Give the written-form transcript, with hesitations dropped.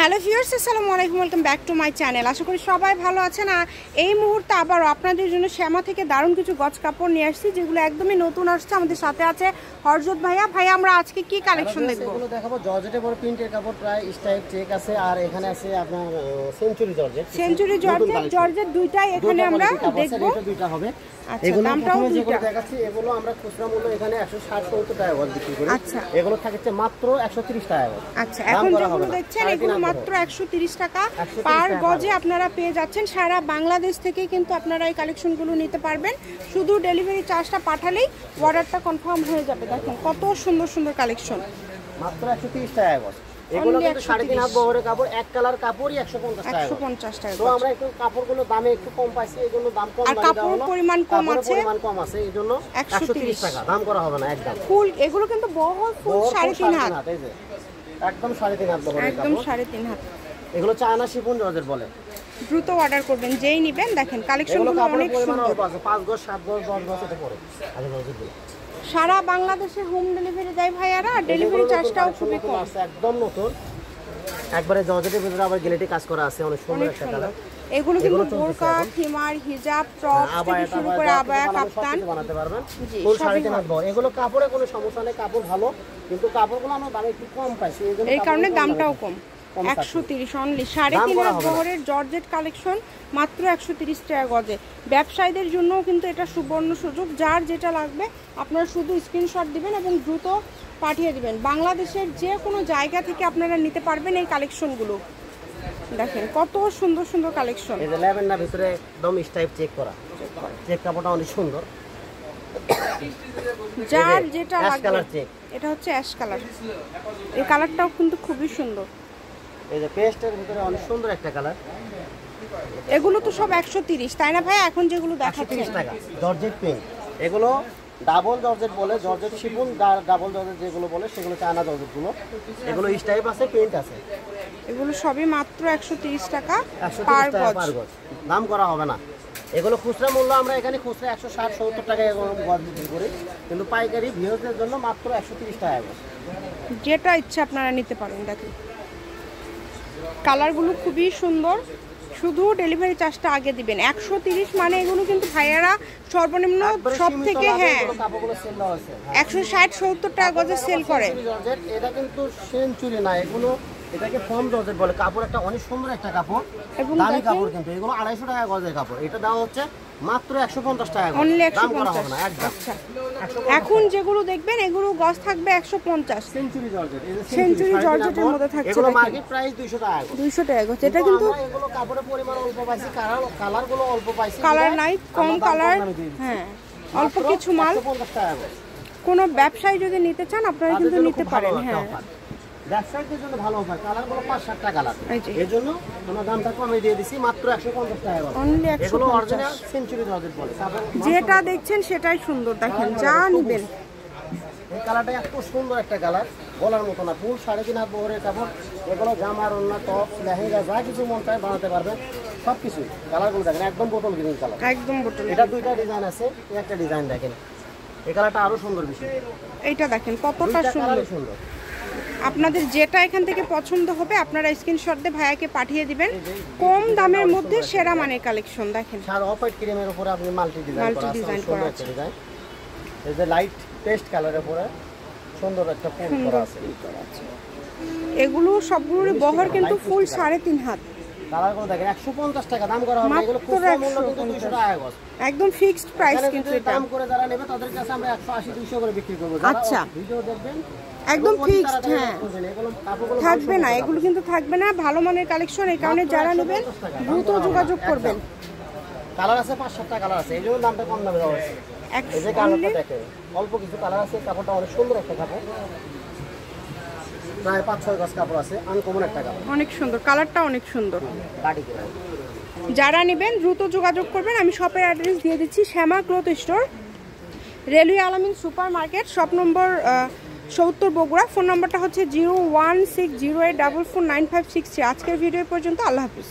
Hello viewers, আসসালামু আলাইকুম, welcome back to my channel. আশা করি সবাই ভালো আছেন। আর এই মুহূর্তে আবারও আপনাদের জন্য শ্যামা থেকে দারুণ কিছু গজ কাপড় নিয়ে আসছি, যেগুলো একদমই নতুন আসছে। আমাদের সাথে আছে হরজত ভাইয়া। ভাইয়া, আমরা আজকে কি কালেকশন দেখবো? এগুলো দেখাবো জর্জেটের পরে প্রিন্টের কাপড়, প্রায় স্টাইপ চেক আছে। আর এখানে আছে আপনার সেঞ্চুরি জর্জেট। সেঞ্চুরি জর্জেট দুইটাই এখানে আমরা দেখবো। এটা দুইটা হবে। আচ্ছা, এগুলো দামটাও যেগুলো দেখাচ্ছি এগুলো আমরা খুচরা মূল্য এখানে 160-170 টাকা গজ বিক্রি করি। আচ্ছা, এগুলো থাকছে মাত্র 130 টাকা গজ। আচ্ছা, এখন যেগুলো দেখছেন এগুলো মাত্র 130 টাকা পার গজে আপনারা পেয়ে যাচ্ছেন। সারা বাংলাদেশ থেকে কিন্তু আপনারা এই কালেকশনগুলো নিতে পারবেন। শুধু ডেলিভারি চার্জটা পাঠালেই অর্ডারটা কনফার্ম হয়ে যাবে। দেখেন কত সুন্দর সুন্দর কালেকশন, মাত্র 130 টাকা গজ। এগুলো কিন্তু 3.5 হাত বহরের কাপড়, এক কালার কাপড়ই 150 টাকা। তো আমরা একটু কাপড়গুলো দামে একটু কম পাইছি, এজন্য দাম কম। আর কাপড়ের পরিমাণ কম আছে, এইজন্য 130 টাকা দাম করা হবে না একদম। ফুল এগুলো কিন্তু বহর ফুল 3.5 হাত, এই যে একদম 3.5 হাত বহরের কাপড়, একদম 3.5 হাত। এগুলো চায়না শিফন জর্জেট বলে। দ্রুত অর্ডার করবেন, যেই নেবেন। দেখেন কালেকশনগুলো অনেক সুন্দর। 5 গজ 7 গজ 10 গজ এটা পড়ে। আগে জর্জেটগুলো সারা বাংলাদেশে হোম ডেলিভারি দেয় ভাইয়ারা। ডেলিভারি চার্জটাও খুবই কম, একদম নতুন একবারে জর্জেটের ভিতরে আবার গিলেটে কাজ করা আছে, অনেক সুন্দর একটা কালার। এগুলো কিন্তু বোরকা, হিমার, হিজাব, টপ থেকে শুরু করে আবায়া, কাপ্তান বানাতে পারবেন। ফুল 3.5 হাত বহর। এগুলো কাপড়ে কোনো সমস্যা নেই, কাপড় ভালো, কিন্তু কাপড়গুলো আমরা দামে একটু কম পাইছি, এই কারণে দামটাও কম। 130 অনলি 3.5 হাত বহরের জর্জেট কালেকশন মাত্র 130 টাকা গজে। ব্যবসায়ীদের জন্য কিন্তু এটা সুবর্ণ সুযোগ। যার যেটা লাগবে আপনারা শুধু স্ক্রিনশট দিবেন এবং দ্রুত পাঠিয়ে দিবেন। বাংলাদেশের যে কোনো জায়গা থেকে আপনারা নিতে পারবেন এই কালেকশনগুলো। দেখেন কত সুন্দর সুন্দর কালেকশন। এই যে ল্যাভেন্ডার ভিতরে একদম স্টাইপ চেক করা, চেক কাপড়টা অনেক সুন্দর। যার যেটা লাগবে, এটা হচ্ছে অ্যাশ কালার। এই কালারটাও কিন্তু খুবই সুন্দর। এই যে পেস্টের ভিতরে অনেক সুন্দর একটা কালার। এগুলো তো সব 130 তাই না ভাই? এখন যেগুলো দেখাচ্ছি 130 টাকা জর্জেট প্রিন্ট। এগুলো ডাবল জর্জেট বলে, জর্জেট শিফন ডাবল জর্জেট যেগুলো বলে সেগুলো চায়না জর্জেটগুলো। এগুলো স্টাইপ আছে, প্রিন্ট আছে। এগুলো সবই মাত্র 130 টাকা 130 টাকা পার গজ, দাম করা হবে না। এগুলো খুচরা মূল্য আমরা এখানে খুচরা 160-170 টাকা গজ বিক্রি করি, কিন্তু পাইকারি ভিউয়ারদের জন্য মাত্র 130 টাকা গজ। যেটা ইচ্ছা আপনারা নিতে পারেন। দেখেন কালারগুলো খুবই সুন্দর। শুধু ডেলিভারি চার্জটা আগে দিবেন। 130 মানে এগুলো কিন্তু ভাইয়ারা সর্বনিম্ন সব থেকে 160-70 টাকা গজে সেল করে। এটা কিন্তু সেঞ্চুরি না, এগুলো এটাকে ফর্ম জর্জেট বলে। কাপড় একটা অনেক সুন্দর একটা কাপড়, দামি কাপড়, কিন্তু এগুলো 250 টাকা গজের কাপড়। এটা দাম হচ্ছে মাত্র 150 টাকা গজ, দাম করা হবে না একদম। এখন যেগুলো দেখবেন এগুলো গজ থাকবে 150। সেঞ্চুরি জর্জেট, সেঞ্চুরি জর্জেটের মধ্যে থাকছে। এগুলো মার্কেট প্রাইস 200 টাকা গজ। 200 টাকা গজ। এটা কিন্তু এগুলো কাপড়ের পরিমাণ অল্প পাইছি, কালারগুলো অল্প পাইছি, কালার নাই, কম কালার, হ্যাঁ অল্প কিছু মাল। 150 টাকা গজ। কোনো ব্যবসায়ী যদি নিতে চান আপনারা কিন্তু নিতে পারেন। হ্যাঁ, ব্যবসায়ীদের জন্য ভালো অফার। কালারগুলো 5-7টা কালার, এর জন্য আমরা দামটা কমে দিয়ে দিছি মাত্র 150 টাকা গজ। এগুলো অরিজিনাল সেঞ্চুরি জর্জেট বলে। যেটা দেখছেন সেটাই সুন্দর। দেখেন যা নেবেন। এই কালারটা এত সুন্দর একটা কালার, বলার মতো না। ফুল 3.5 হাত বহরের কাপড়। এগুলো জামার, ওড়না, টপ, লেহেঙ্গা যা কিছু মন চায় বানাতে পারবেন, সব কিছু। কালারগুলো দেখেন একদম বোতল গ্রিন কালার, একদম বোতল। এটা দুইটা ডিজাইন আছে, একটা ডিজাইন দেখেন। এই কালারটা আরো সুন্দর বেশি। এইটা দেখেন কতটা সুন্দর। আপনাদের যেটা এখান থেকে পছন্দ হবে আপনারা স্ক্রিনশট দিয়ে ভাইয়াকে পাঠিয়ে দিবেন। কম দামের মধ্যে সেরা মানের কালেকশন। দেখেন সাদা অফ হোয়াইট ক্রিমের উপরে আপনি মাল্টি ডিজাইন করা আছে। এই যে লাইট পেস্ট কালারের উপরে সুন্দর একটা ফুল করা আছে। এগুলো সবগুলোর বহর কিন্তু ফুল 3.5 হাত। কালারগুলো দেখেন 150 টাকা, দাম করা হবে। এগুলো খুচরা মূল্য কিন্তু 200 টাকা গজ, একদম ফিক্সড প্রাইস। কিন্তু এটা দাম করে যারা নেবে তাদের কাছে আমরা 180-200 করে বিক্রি করব। আচ্ছা, ভিডিও দেখবেন একদম ফিক্সড। হ্যাঁ, থাকবে না, এগুলো কিন্তু থাকবে না। ভালো মানের কালেকশন, এই কারণে যারা নেবেন দ্রুত যোগাযোগ করবেন। কালার আছে 5-7টা কালার আছে, এই জন্য দামটা কম দামে দেওয়া হয়েছে। এই যে কালারটা দেখেন, অল্প কিছু কালার আছে। কাপড়টা অনেক সুন্দর একটা কাপড়, প্রায় 5-6 গজ কাপড় আছে, আনকমন একটা কাপড়, অনেক সুন্দর। কালারটা অনেক সুন্দর। বাটি করে যারা নেবেন দ্রুত যোগাযোগ করবেন। আমি শপের অ্যাড্রেস দিয়ে দিচ্ছি, শ্যামা ক্লথ স্টোর, রেলওয়ে আলামিন super market, shop number 70 Bogura. Phone নাম্বারটা হচ্ছে 01608449563। আজকের ভিডিও পর্যন্ত। আল্লাহ হাফিজ।